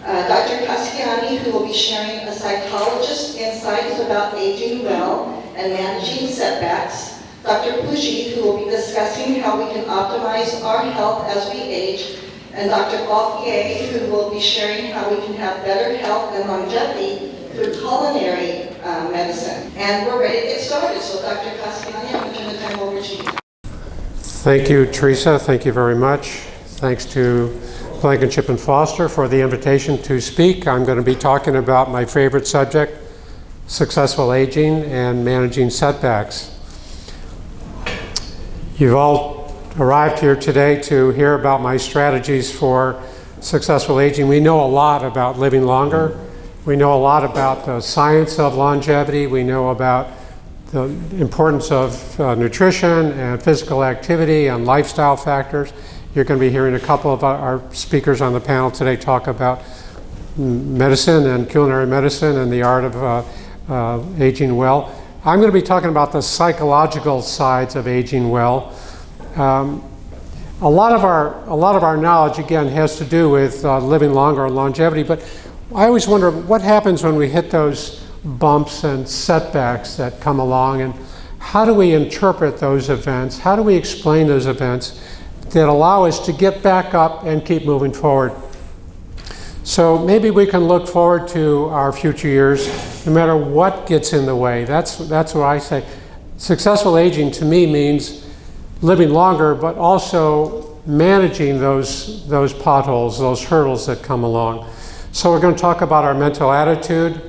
Dr. Casciani, who will be sharing a psychologist's insights about aging well and managing setbacks. Dr. Pucci, who will be discussing how we can optimize our health as we age. And Dr. Gaultier, who will be sharing how we can have better health and longevity through culinary medicine. And we're ready to get started. So Dr. Casciani, I'm going to turn the time over to you. Thank you, Teresa. Thank you very much. Thanks to Blankinship Foster for the invitation to speak. I'm going to be talking about my favorite subject, successful aging and managing setbacks. You've all arrived here today to hear about my strategies for successful aging. We know a lot about living longer. We know a lot about the science of longevity. We know about the importance of nutrition and physical activity and lifestyle factors. You're going to be hearing a couple of our speakers on the panel today talk about medicine and culinary medicine and the art of aging well. I'm going to be talking about the psychological sides of aging well. A lot of our knowledge, again, has to do with living longer and longevity, but I always wonder what happens when we hit those bumps and setbacks that come along, and how do we interpret those events? How do we explain those events that allow us to get back up and keep moving forward? So maybe we can look forward to our future years no matter what gets in the way. That's what I say. Successful aging to me means living longer, but also managing those potholes, those hurdles that come along. So we're going to talk about our mental attitude.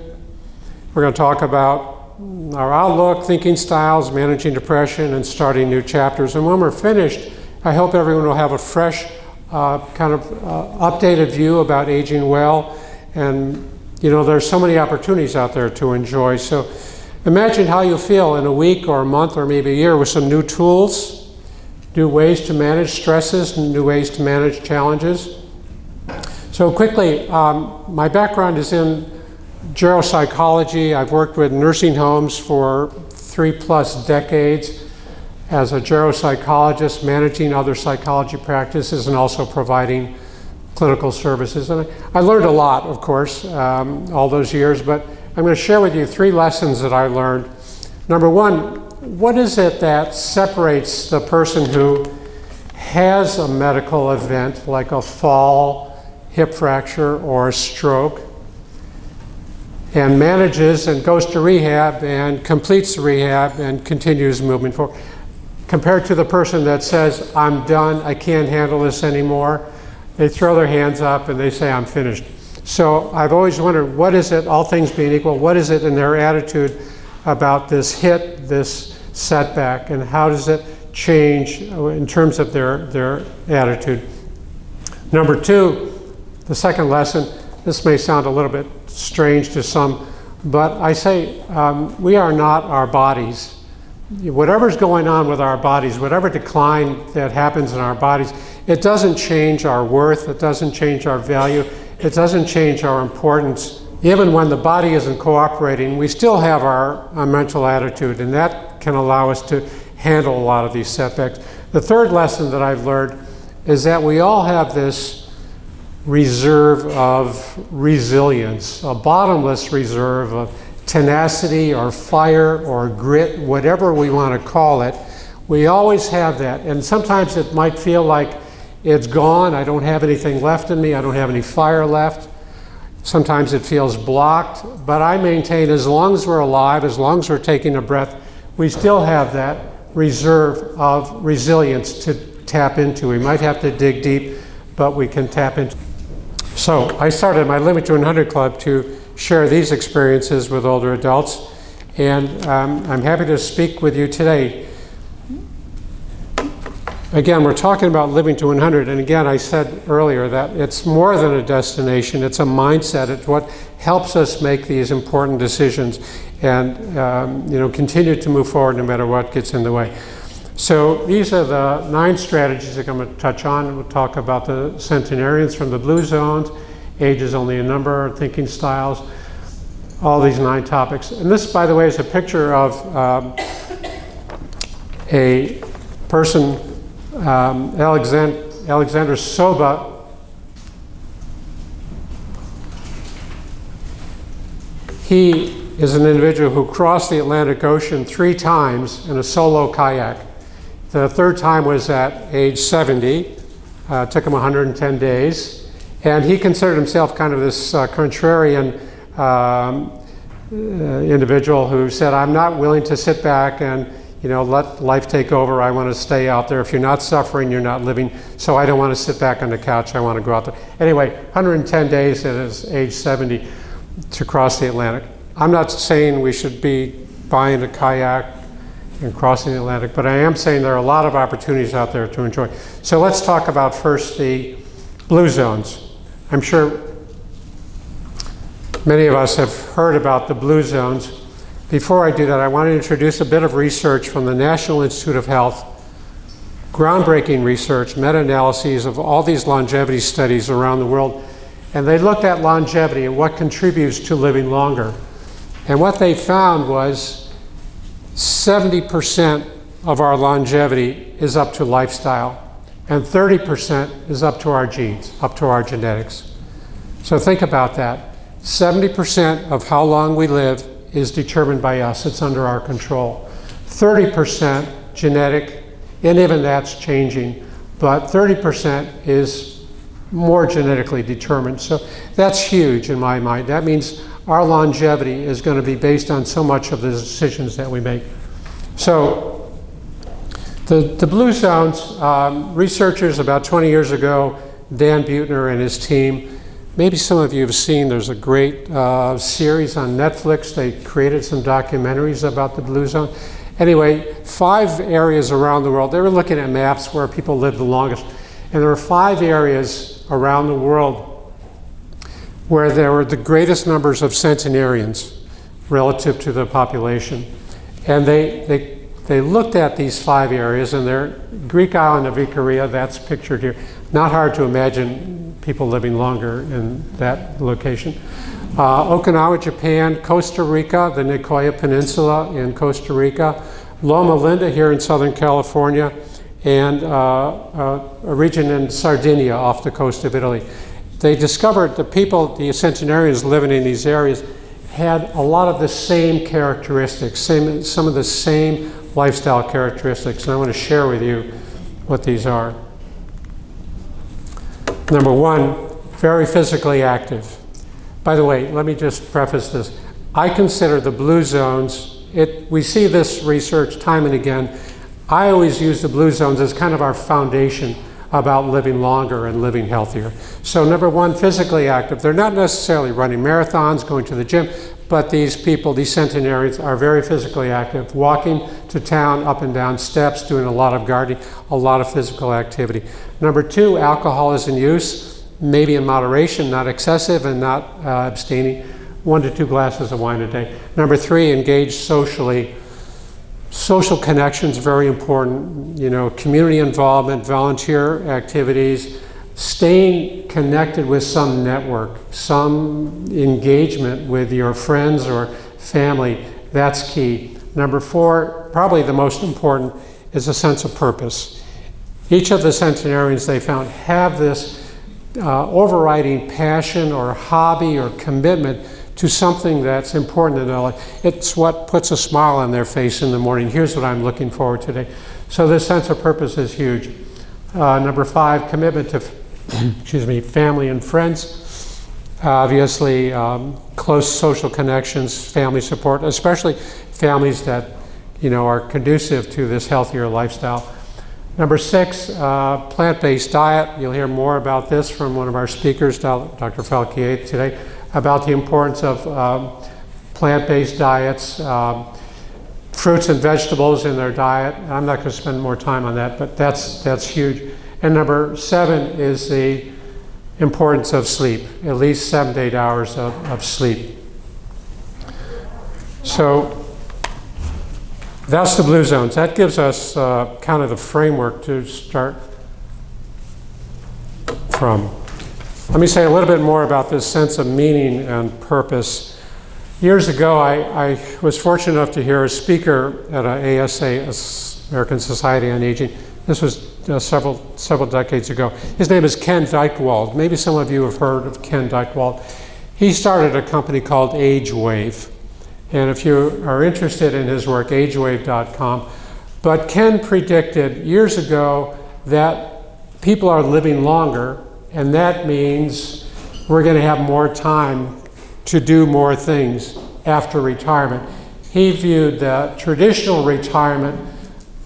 We're going to talk about our outlook, thinking styles, managing depression, and starting new chapters. And when we're finished, I hope everyone will have a fresh, updated view about aging well. And, you know, there's so many opportunities out there to enjoy. So imagine how you feel in a week or a month or maybe a year with some new tools, new ways to manage stresses, new ways to manage challenges. So quickly, my background is in geropsychology. I've worked with nursing homes for 3+ decades as a geropsychologist, managing other psychology practices and also providing clinical services. And I learned a lot, of course, all those years, but I'm going to share with you 3 lessons that I learned. Number one, what is it that separates the person who has a medical event like a fall, hip fracture, or a stroke, and manages and goes to rehab and completes the rehab and continues moving forward, compared to the person that says, I'm done, I can't handle this anymore? They throw their hands up and they say, I'm finished. So I've always wondered, what is it, all things being equal, what is it in their attitude about this hit, this setback, and how does it change in terms of their attitude? Number 2, the second lesson, this may sound a little bit strange to some, but I say we are not our bodies. Whatever's going on with our bodies, whatever decline that happens in our bodies, it doesn't change our worth, it doesn't change our value, it doesn't change our importance. Even when the body isn't cooperating, we still have our mental attitude, and that can allow us to handle a lot of these setbacks. The third lesson that I've learned is that we all have this reserve of resilience, a bottomless reserve of tenacity or fire or grit, whatever we want to call it. We always have that, and sometimes it might feel like it's gone, I don't have anything left in me, I don't have any fire left. Sometimes it feels blocked, but I maintain as long as we're alive, as long as we're taking a breath, we still have that reserve of resilience to tap into. We might have to dig deep, but we can tap into. So I started my Living to 100 Club to share these experiences with older adults, and I'm happy to speak with you today. Again, we're talking about living to 100, and again, I said earlier that it's more than a destination, it's a mindset. It's what helps us make these important decisions and continue to move forward no matter what gets in the way. So these are the 9 strategies that I'm going to touch on. We'll talk about the centenarians from the blue zones, age is only a number, thinking styles, all these 9 topics. And this, by the way, is a picture of a person, Alexander Soba, He is an individual who crossed the Atlantic Ocean 3 times in a solo kayak. The third time was at age 70. It took him 110 days. And he considered himself kind of this contrarian individual who said, I'm not willing to sit back and let life take over. I want to stay out there. If you're not suffering, you're not living. So I don't want to sit back on the couch. I want to go out there. Anyway, 110 days at his age 70 to cross the Atlantic. I'm not saying we should be buying a kayak and crossing the Atlantic, but I am saying there are a lot of opportunities out there to enjoy. So let's talk about first the blue zones. I'm sure many of us have heard about the blue zones. Before I do that, I want to introduce a bit of research from the National Institute of Health, groundbreaking research, meta-analyses of all these longevity studies around the world. And they looked at longevity and what contributes to living longer. And what they found was 70% of our longevity is up to lifestyle, and 30% is up to our genes, up to our genetics. So think about that. 70% of how long we live is determined by us. It's under our control. 30% genetic, and even that's changing, but 30% is more genetically determined. So that's huge in my mind. That means our longevity is going to be based on so much of the decisions that we make. So the blue zones, researchers about 20 years ago, Dan Buettner and his team, maybe some of you have seen, there's a great series on Netflix. They created some documentaries about the blue zone. Anyway, 5 areas around the world. They were looking at maps where people live the longest. And there were 5 areas around the world where there were the greatest numbers of centenarians relative to the population. And they looked at these 5 areas, and they're Greek island of Ikaria, that's pictured here. Not hard to imagine people living longer in that location. Okinawa, Japan, Costa Rica, the Nicoya Peninsula in Costa Rica, Loma Linda here in Southern California, and a region in Sardinia off the coast of Italy. They discovered the people, the centenarians living in these areas, had a lot of the same characteristics, some of the same lifestyle characteristics, and I want to share with you what these are. Number 1, very physically active. By the way, let me just preface this. I consider the blue zones, we see this research time and again. I always use the blue zones as kind of our foundation about living longer and living healthier. So number 1, physically active. They're not necessarily running marathons, going to the gym, but these people, these centenarians, are very physically active, walking to town, up and down steps, doing a lot of gardening, a lot of physical activity. Number 2, alcohol is in use, maybe in moderation, not excessive and not abstaining, 1 to 2 glasses of wine a day. Number 3, engage socially. Social connections, very important, community involvement, volunteer activities, staying connected with some network, some engagement with your friends or family, that's key. Number 4, probably the most important, is a sense of purpose. Each of the centenarians they found have this overriding passion or hobby or commitment to something that's important in their life. It's what puts a smile on their face in the morning. Here's what I'm looking forward to today. So this sense of purpose is huge. Number 5, commitment to family and friends. Obviously, close social connections, family support, especially families that are conducive to this healthier lifestyle. Number 6, plant-based diet. You'll hear more about this from one of our speakers, Dr. Falquier, today, about the importance of plant-based diets, fruits and vegetables in their diet. I'm not going to spend more time on that, but that's huge. And number 7 is the importance of sleep, at least 7 to 8 hours of sleep. So that's the blue zones. That gives us kind of the framework to start from. Let me say a little bit more about this sense of meaning and purpose. Years ago, I was fortunate enough to hear a speaker at an ASA, American Society on Aging. This was several decades ago. His name is Ken Dykewald. Maybe some of you have heard of Ken Dykewald. He started a company called AgeWave. And if you are interested in his work, agewave.com. But Ken predicted years ago that people are living longer, and that means we're going to have more time to do more things after retirement. He viewed that traditional retirement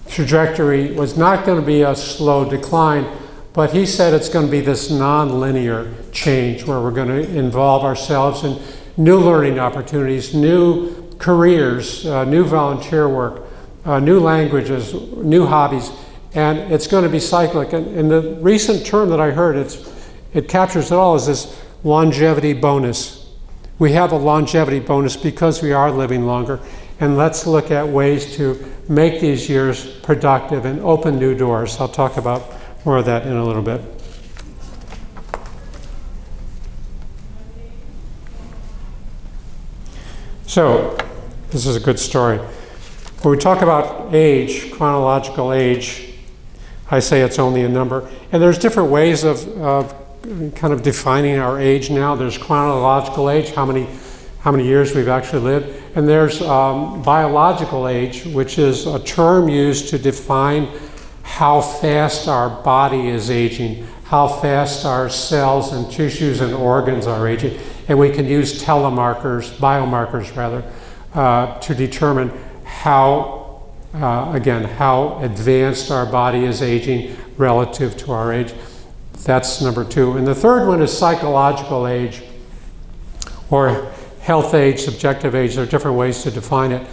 trajectory was not going to be a slow decline, but he said it's going to be this non-linear change where we're going to involve ourselves in new learning opportunities, new careers, new volunteer work, new languages, new hobbies, and it's going to be cyclic. And the recent term that I heard, it captures it all, is this longevity bonus. We have a longevity bonus because we are living longer, and let's look at ways to make these years productive and open new doors. I'll talk about more of that in a little bit. So, this is a good story. When we talk about age, chronological age, I say it's only a number. And there's different ways of kind of defining our age now. There's chronological age, how many years we've actually lived. And there's biological age, which is a term used to define how fast our body is aging, how fast our cells and tissues and organs are aging. And we can use biomarkers rather, to determine how advanced our body is aging relative to our age. That's number two. And the third one is psychological age, or health age, subjective age. There are different ways to define it.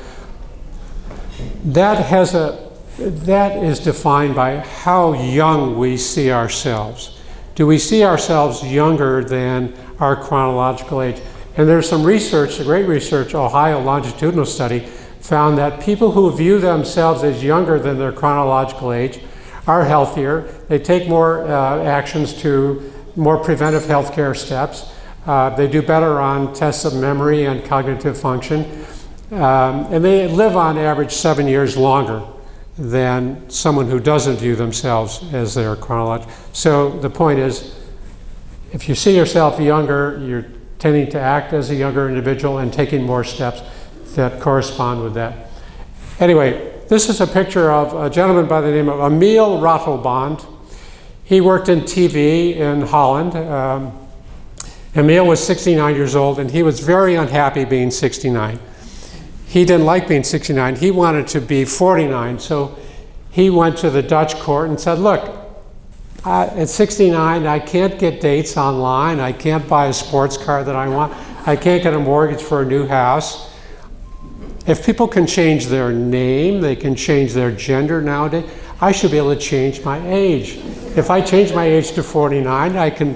That is defined by how young we see ourselves. Do we see ourselves younger than our chronological age? And there's some research, great research, Ohio longitudinal study, found that people who view themselves as younger than their chronological age are healthier. They take more actions to more preventive healthcare steps. They do better on tests of memory and cognitive function. And they live on average 7 years longer than someone who doesn't view themselves as their chronological. So the point is, if you see yourself younger, you're tending to act as a younger individual and taking more steps that correspond with that. Anyway, this is a picture of a gentleman by the name of Emil Ratelband. He worked in TV in Holland. Emil was 69 years old, and he was very unhappy being 69. He didn't like being 69. He wanted to be 49, so he went to the Dutch court and said, look, at 69, I can't get dates online. I can't buy a sports car that I want. I can't get a mortgage for a new house. If people can change their name, they can change their gender nowadays, I should be able to change my age. If I change my age to 49, I can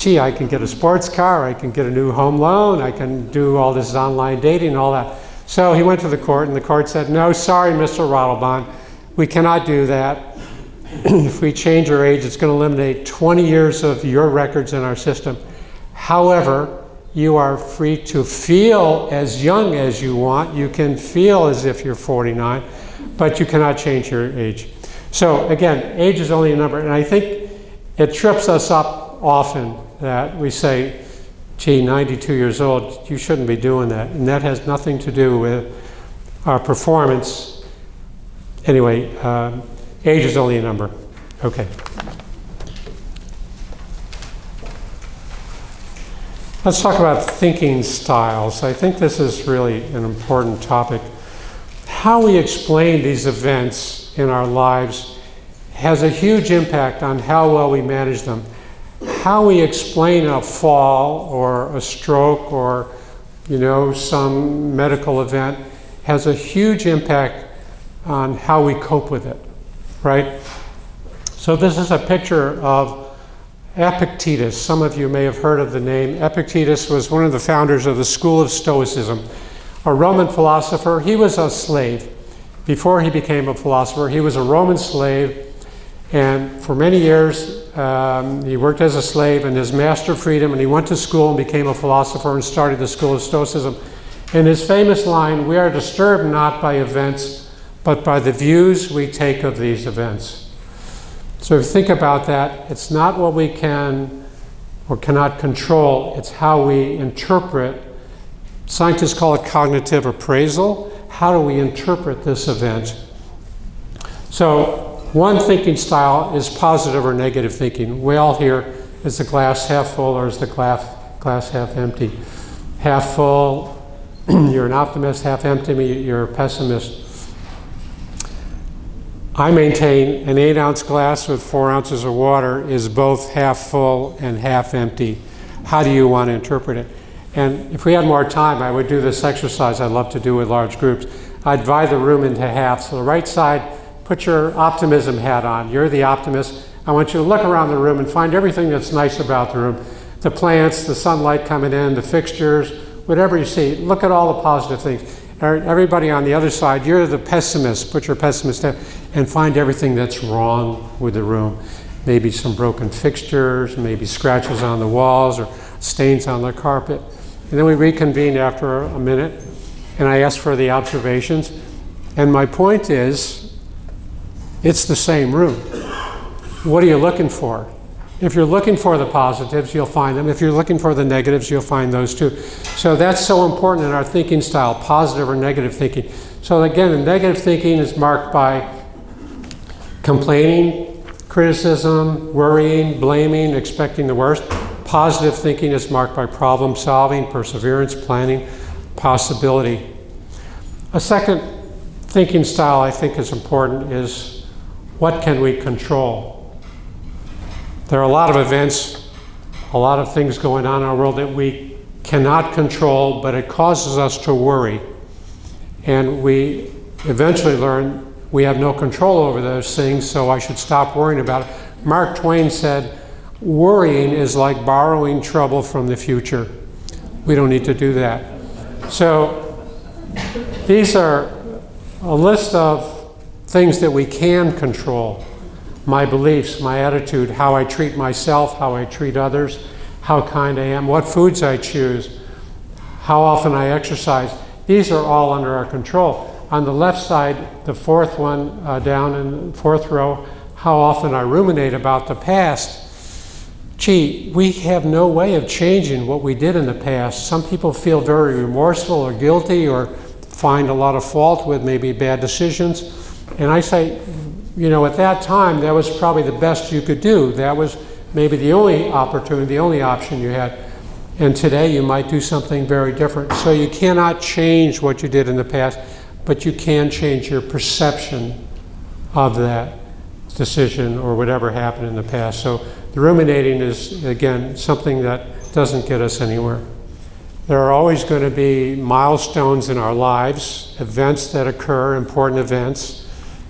get a sports car, I can get a new home loan, I can do all this online dating and all that. So he went to the court, and the court said, no, sorry, Mr. Ratelband, we cannot do that. If we change your age, it's going to eliminate 20 years of your records in our system. However, you are free to feel as young as you want. You can feel as if you're 49, but you cannot change your age. So again, age is only a number, and I think it trips us up often that we say, gee, 92 years old, you shouldn't be doing that. And that has nothing to do with our performance. Anyway, age is only a number. Okay. Let's talk about thinking styles. I think this is really an important topic. How we explain these events in our lives has a huge impact on how well we manage them. How we explain a fall or a stroke or, some medical event has a huge impact on how we cope with it, right? So this is a picture of Epictetus. Some of you may have heard of the name. Epictetus was one of the founders of the school of Stoicism, a Roman philosopher. He was a slave. Before he became a philosopher, he was a Roman slave, and for many years he worked as a slave, and his master freed him, and he went to school and became a philosopher and started the school of Stoicism. And his famous line, we are disturbed not by events, but by the views we take of these events. So if you think about that, it's not what we can or cannot control. It's how we interpret. Scientists call it cognitive appraisal. How do we interpret this event? So one thinking style is positive or negative thinking. We all hear, is the glass half full or is the glass half empty? Half full, you're an optimist. Half empty, you're a pessimist. I maintain an 8-ounce glass with 4 ounces of water is both half full and half empty. How do you want to interpret it? And if we had more time, I would do this exercise I love to do with large groups. I'd divide the room into half. So the right side, put your optimism hat on. You're the optimist. I want you to look around the room and find everything that's nice about the room. The plants, the sunlight coming in, the fixtures, whatever you see. Look at all the positive things. Everybody on the other side, you're the pessimist. Put your pessimist hat and find everything that's wrong with the room. Maybe some broken fixtures, maybe scratches on the walls or stains on the carpet. And then we reconvene after a minute, and I ask for the observations. And my point is, it's the same room. What are you looking for? If you're looking for the positives, you'll find them. If you're looking for the negatives, you'll find those too. So that's so important in our thinking style, positive or negative thinking. So again, the negative thinking is marked by complaining, criticism, worrying, blaming, expecting the worst. Positive thinking is marked by problem solving, perseverance, planning, possibility. A second thinking style I think is important is, what can we control? There are a lot of events, a lot of things going on in our world that we cannot control, but it causes us to worry. And we eventually learn we have no control over those things, so I should stop worrying about it. Mark Twain said, worrying is like borrowing trouble from the future. We don't need to do that. So these are a list of things that we can control. My beliefs, my attitude, how I treat myself, how I treat others, how kind I am, what foods I choose, how often I exercise. These are all under our control. On the left side, the fourth one down in the fourth row, how often I ruminate about the past. Gee, we have no way of changing what we did in the past. Some people feel very remorseful or guilty or find a lot of fault with maybe bad decisions. And I say, you know, at that time, that was probably the best you could do. That was maybe the only opportunity, the only option you had. And today you might do something very different. So you cannot change what you did in the past, but you can change your perception of that decision or whatever happened in the past. So the ruminating is, again, something that doesn't get us anywhere. There are always going to be milestones in our lives, events that occur, important events.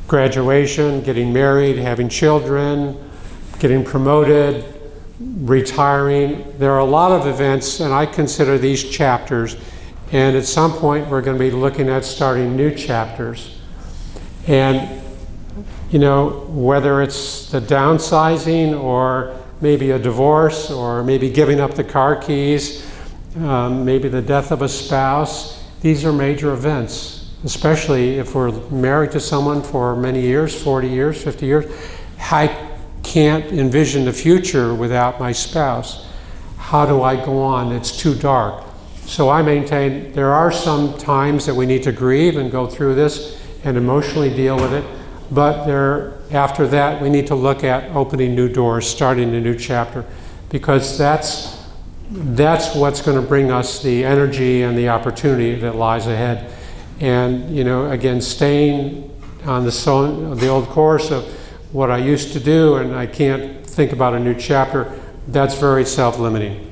Graduation, getting married, having children, getting promoted, retiring. There are a lot of events, and I consider these chapters. And at some point, we're going to be looking at starting new chapters. And, you know, whether it's the downsizing or maybe a divorce or maybe giving up the car keys, maybe the death of a spouse, these are major events. Especially if we're married to someone for many years, 40 years, 50 years. I can't envision the future without my spouse. How do I go on? It's too dark. So I maintain there are some times that we need to grieve and go through this and emotionally deal with it, but after that we need to look at opening new doors, starting a new chapter, because that's what's going to bring us the energy and the opportunity that lies ahead. And, you know, again, staying on the old course of what I used to do and I can't think about a new chapter, that's very self-limiting.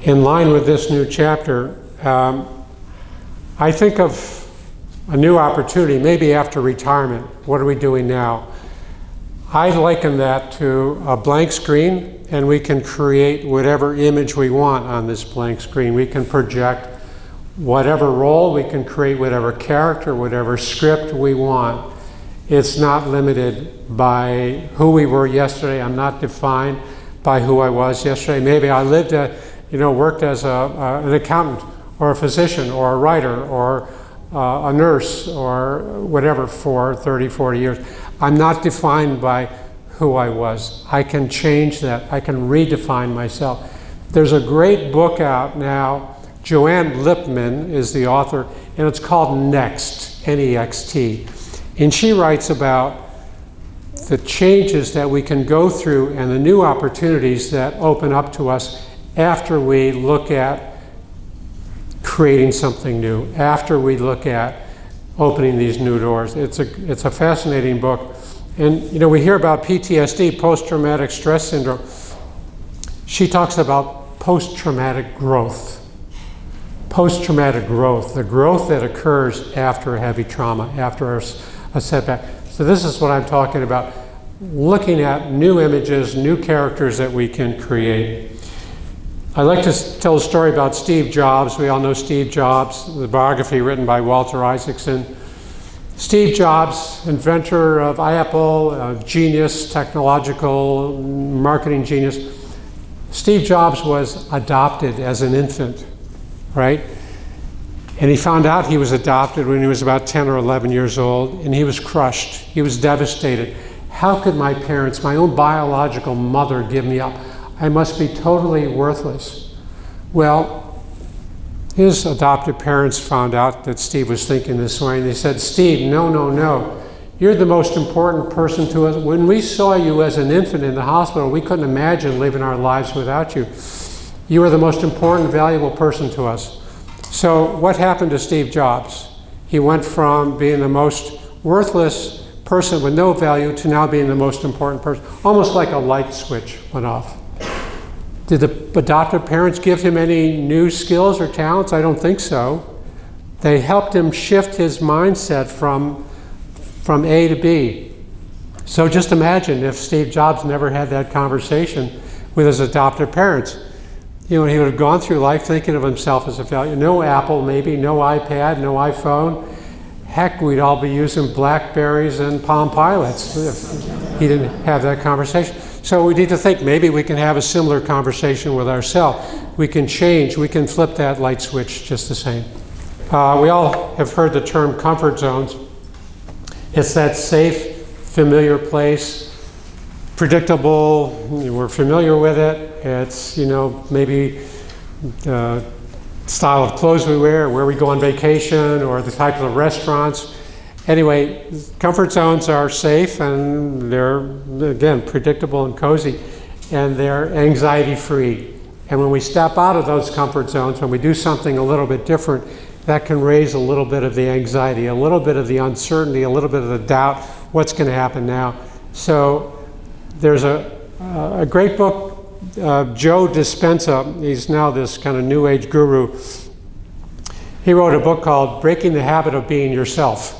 In line with this new chapter, I think of a new opportunity, maybe after retirement. What are we doing now? I liken that to a blank screen, and we can create whatever image we want on this blank screen. We can project whatever role, we can create whatever character, whatever script we want. It's not limited by who we were yesterday. I'm not defined by who I was yesterday. Maybe I lived, worked as an accountant or a physician or a writer or a nurse or whatever for 30, 40 years. I'm not defined by who I was. I can change that. I can redefine myself. There's a great book out now. Joanne Lipman is the author, and it's called Next, N-E-X-T. And she writes about the changes that we can go through and the new opportunities that open up to us after we look at creating something new, after we look at opening these new doors. It's a fascinating book. And you know, we hear about PTSD, post-traumatic stress syndrome. She talks about post-traumatic growth. Post-traumatic growth, the growth that occurs after a heavy trauma, after a setback. So this is what I'm talking about, looking at new images, new characters that we can create. I'd like to tell a story about Steve Jobs. We all know Steve Jobs, the biography written by Walter Isaacson. Steve Jobs, inventor of Apple, genius, technological, marketing genius. Steve Jobs was adopted as an infant, right? And he found out he was adopted when he was about 10 or 11 years old, and he was crushed. He was devastated. How could my parents, my own biological mother, give me up? I must be totally worthless. Well, his adopted parents found out that Steve was thinking this way, and they said, Steve, no. You're the most important person to us. When we saw you as an infant in the hospital, we couldn't imagine living our lives without you. You are the most important, valuable person to us. So what happened to Steve Jobs? He went from being the most worthless person with no value to now being the most important person. Almost like a light switch went off. Did the adoptive parents give him any new skills or talents? I don't think so. They helped him shift his mindset from A to B. So just imagine if Steve Jobs never had that conversation with his adoptive parents. You know, he would have gone through life thinking of himself as a failure. No Apple, maybe, no iPad, no iPhone. Heck, we'd all be using Blackberries and Palm Pilots if he didn't have that conversation. So we need to think maybe we can have a similar conversation with ourselves. We can change, we can flip that light switch just the same. We all have heard the term comfort zones. It's that safe, familiar place, predictable, we're familiar with it. It's, you know, maybe the style of clothes we wear, where we go on vacation, or the type of restaurants. Anyway, comfort zones are safe, and they're, again, predictable and cozy, and they're anxiety-free. And when we step out of those comfort zones, when we do something a little bit different, that can raise a little bit of the anxiety, a little bit of the uncertainty, a little bit of the doubt, what's going to happen now. So there's a great book, Joe Dispenza, he's now this kind of new age guru. He wrote a book called Breaking the Habit of Being Yourself.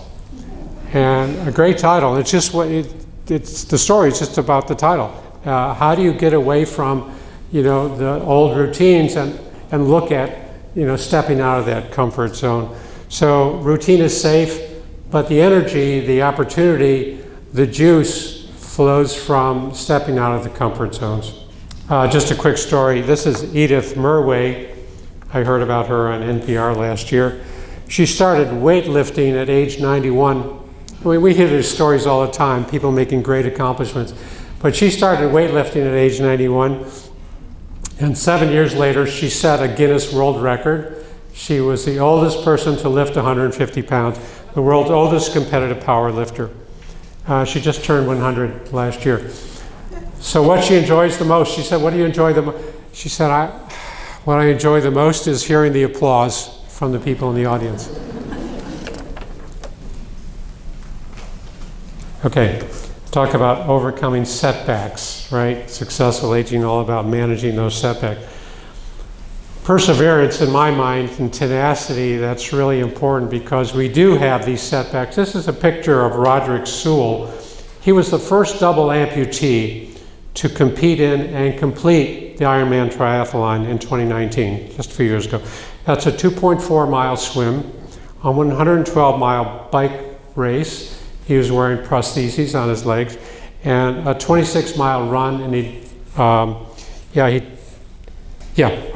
And a great title. It's just it's the story, it's just about the title. How do you get away from, you know, the old routines and look at, you know, stepping out of that comfort zone. So routine is safe, but the energy, the opportunity, the juice flows from stepping out of the comfort zones. Just a quick story. This is Edith Murway. I heard about her on NPR last year. She started weightlifting at age 91. I mean, we hear these stories all the time, people making great accomplishments. But she started weightlifting at age 91. And 7 years later, she set a Guinness World Record. She was the oldest person to lift 150 pounds, the world's oldest competitive power lifter. She just turned 100 last year. So what she enjoys the most, she said, what do you enjoy the most? She said, what I enjoy the most is hearing the applause from the people in the audience. Okay, talk about overcoming setbacks, right? Successful aging, all about managing those setbacks. Perseverance, in my mind, and tenacity, that's really important because we do have these setbacks. This is a picture of Roderick Sewell. He was the first double amputee to compete in and complete the Ironman triathlon in 2019, just a few years ago. That's a 2.4 mile swim, a 112-mile bike race. He was wearing prostheses on his legs, and a 26-mile run, and a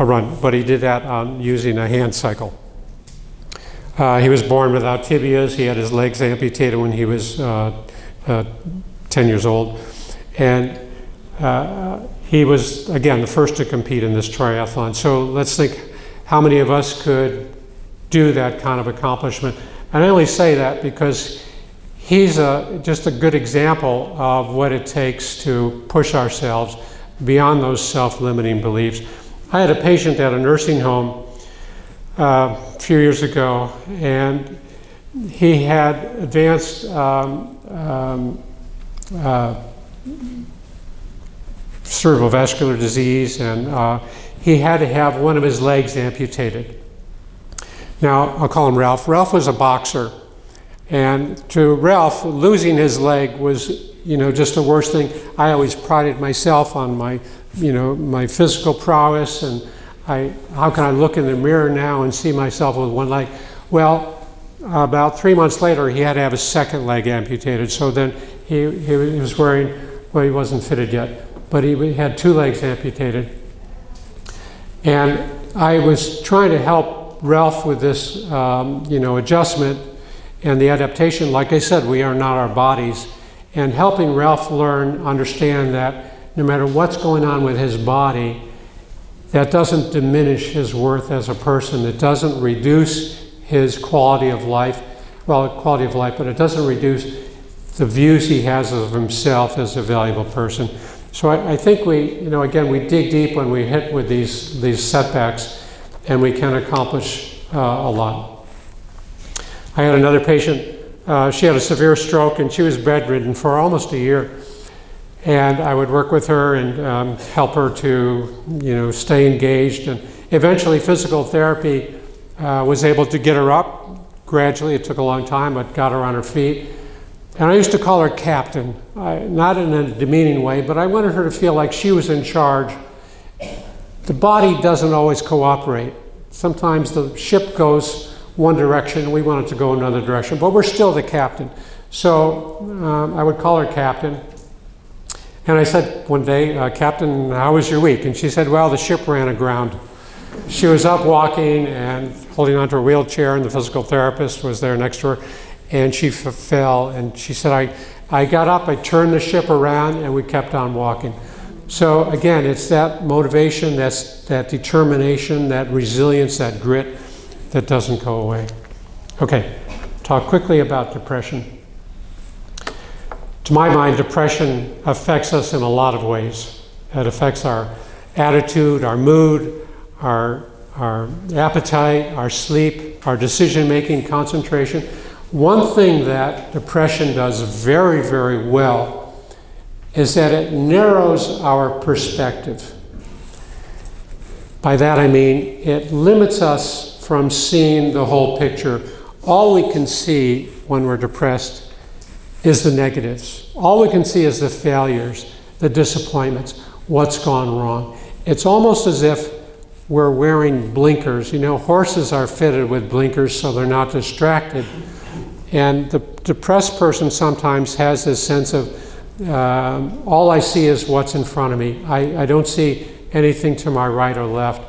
run, but he did that using a hand cycle. He was born without tibias. He had his legs amputated when he was 10 years old. And he was, again, the first to compete in this triathlon. So let's think how many of us could do that kind of accomplishment. And I only say that because he's just a good example of what it takes to push ourselves beyond those self-limiting beliefs. I had a patient at a nursing home a few years ago, and he had advanced cerebrovascular disease, and he had to have one of his legs amputated. Now, I'll call him Ralph. Ralph was a boxer, and to Ralph, losing his leg was, just the worst thing. I always prided myself on my physical prowess, and how can I look in the mirror now and see myself with one leg? Well, about 3 months later, he had to have his second leg amputated. So then he was wearing, well, he wasn't fitted yet, but he had 2 legs amputated. And I was trying to help Ralph with this, adjustment and the adaptation. Like I said, we are not our bodies. And helping Ralph understand that no matter what's going on with his body, that doesn't diminish his worth as a person. It doesn't reduce his quality of life. Well, quality of life, but it doesn't reduce the views he has of himself as a valuable person. So I think we dig deep when we hit with these setbacks, and we can accomplish a lot. I had another patient, she had a severe stroke, and she was bedridden for almost a year. And I would work with her and help her to, stay engaged. And eventually physical therapy was able to get her up gradually. It took a long time, but got her on her feet. And I used to call her Captain, not in a demeaning way, but I wanted her to feel like she was in charge. The body doesn't always cooperate. Sometimes the ship goes one direction, we want it to go another direction, but we're still the captain. So I would call her Captain. And I said one day, Captain, how was your week? And she said, well, the ship ran aground. She was up walking and holding onto her wheelchair, and the physical therapist was there next to her, and she fell. And she said, I got up, I turned the ship around, and we kept on walking. So again, it's that motivation, that determination, that resilience, that grit that doesn't go away. Okay, talk quickly about depression. To my mind, depression affects us in a lot of ways. It affects our attitude, our mood, our appetite, our sleep, our decision-making, concentration. One thing that depression does very, very well is that it narrows our perspective. By that I mean it limits us from seeing the whole picture. All we can see when we're depressed is the negatives. All we can see is the failures, the disappointments, what's gone wrong. It's almost as if we're wearing blinkers. Horses are fitted with blinkers so they're not distracted. And the depressed person sometimes has this sense of, all I see is what's in front of me. I don't see anything to my right or left.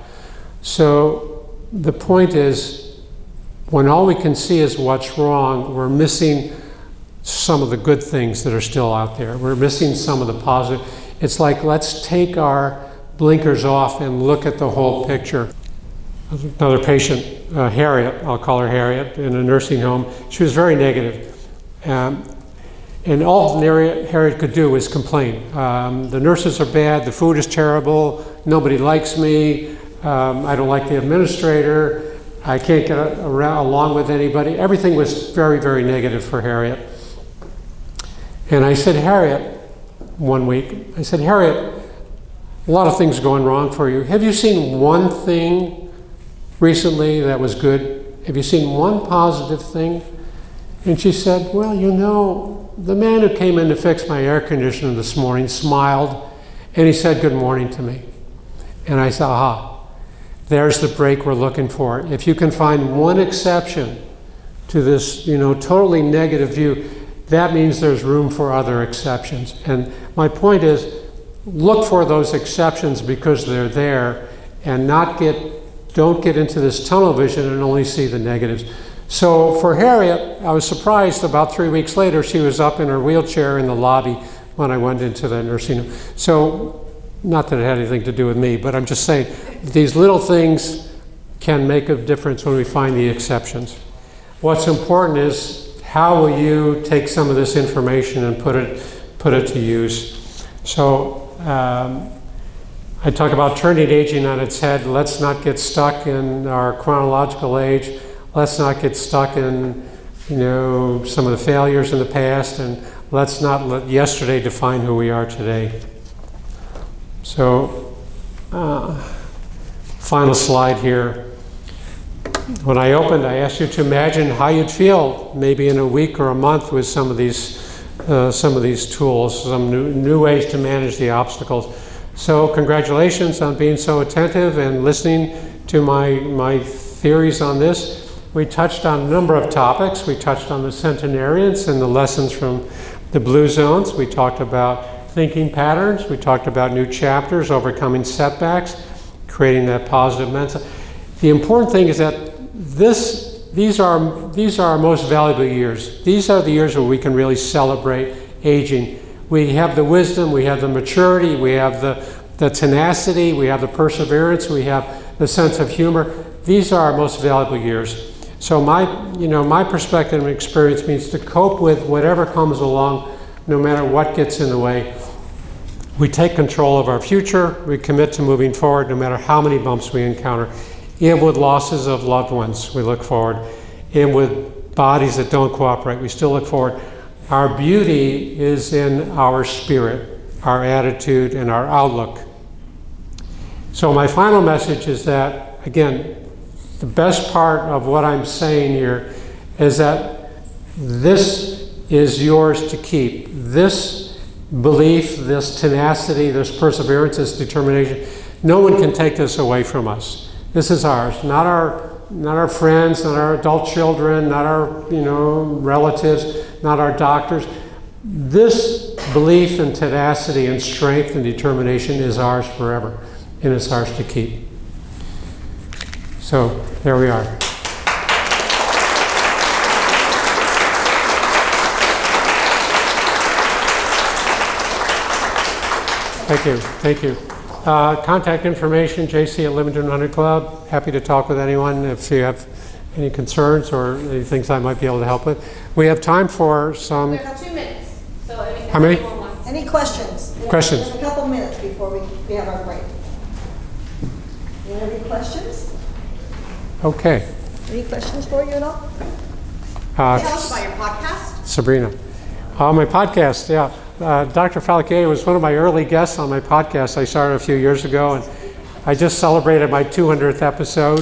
So the point is, when all we can see is what's wrong, we're missing some of the good things that are still out there. We're missing some of the positive. It's like, let's take our blinkers off and look at the whole picture. Another patient, Harriet, I'll call her Harriet, in a nursing home. She was very negative. And all Harriet could do was complain. The nurses are bad, the food is terrible, nobody likes me, I don't like the administrator, I can't get along with anybody. Everything was very, very negative for Harriet. And I said, Harriet, one week, I said, Harriet, a lot of things going wrong for you. Have you seen one thing recently that was good? Have you seen one positive thing? And she said, well, the man who came in to fix my air conditioner this morning smiled, and he said good morning to me. And I said, aha, there's the break we're looking for. If you can find one exception to this, totally negative view, that means there's room for other exceptions. And my point is, look for those exceptions because they're there, and don't get into this tunnel vision and only see the negatives. So for Harriet, I was surprised about 3 weeks later, she was up in her wheelchair in the lobby when I went into the nursing home. So, not that it had anything to do with me, but I'm just saying these little things can make a difference when we find the exceptions. What's important is how will you take some of this information and put it to use. So I talk about turning aging on its head. Let's not get stuck in our chronological age. Let's not get stuck in some of the failures in the past, and let's not let yesterday define who we are today. So, final slide here. When I opened, I asked you to imagine how you'd feel maybe in a week or a month with some of these tools, some new ways to manage the obstacles. So, congratulations on being so attentive and listening to my theories on this. We touched on a number of topics. We touched on the centenarians and the lessons from the blue zones. We talked about thinking patterns. We talked about new chapters, overcoming setbacks, creating that positive mental. The important thing is that these are our most valuable years. These are the years where we can really celebrate aging. We have the wisdom, we have the maturity, we have the tenacity, we have the perseverance, we have the sense of humor. These are our most valuable years. So my perspective and experience means to cope with whatever comes along, no matter what gets in the way. We take control of our future. We commit to moving forward, no matter how many bumps we encounter. And with losses of loved ones, we look forward. And with bodies that don't cooperate, we still look forward. Our beauty is in our spirit, our attitude, and our outlook. So my final message is that, again, the best part of what I'm saying here is that this is yours to keep. This belief, this tenacity, this perseverance, this determination, no one can take this away from us. This is ours, not our friends, not our adult children, not our relatives, not our doctors. This belief and tenacity and strength and determination is ours forever, and it's ours to keep. So there we are. Thank you. Contact information, JC at Livingston 100 Club. Happy to talk with anyone if you have any concerns or any things I might be able to help with. We have time for some... We have 2 minutes. So how many? Any questions? Questions? There's a couple minutes before we have our break. You have any questions? Okay. Any questions for you at all? Tell us about your podcast. Sabrina. My podcast, yeah. Dr. Falque was one of my early guests on my podcast I started a few years ago, and I just celebrated my 200th episode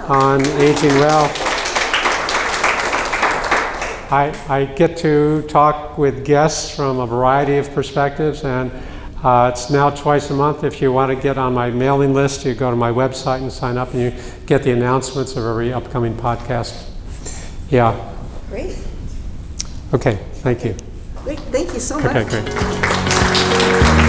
on aging well. I get to talk with guests from a variety of perspectives, and it's now twice a month. If you want to get on my mailing list, you go to my website and sign up, and you get the announcements of every upcoming podcast. Yeah. Great. Okay, thank you. Great. Thank you so much. Okay, great.